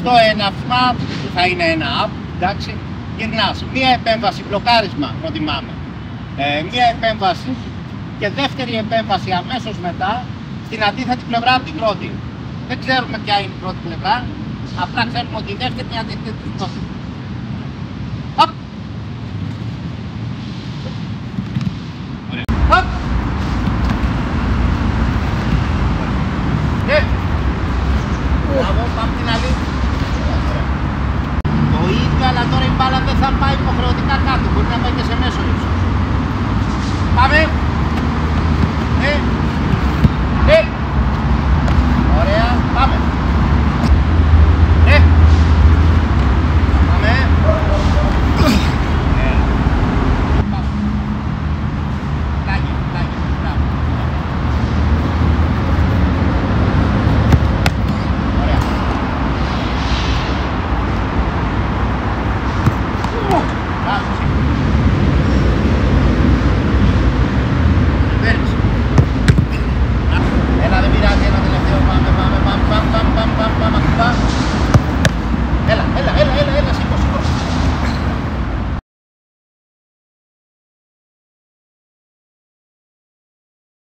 στο έναυσμα που θα είναι ένα up, εντάξει, γυρνάς. Μία επέμβαση, μπλοκάρισμα προτιμάμε. Μία επέμβαση και δεύτερη επέμβαση αμέσως μετά στην αντίθετη πλευρά από την πρώτη. Δεν ξέρουμε ποια είναι η πρώτη πλευρά, απλά ξέρουμε ότι η δεύτερη είναι αντίθετη στην πρώτη. Hop. Hop. Μπράβο, πάμε την άλλη. Το ίδιο, αλλά τώρα η μπάλα δεν θα πάει υποχρεωτικά κάτω, μπορεί να πάει και σε μέσο ύψος. Πάμε.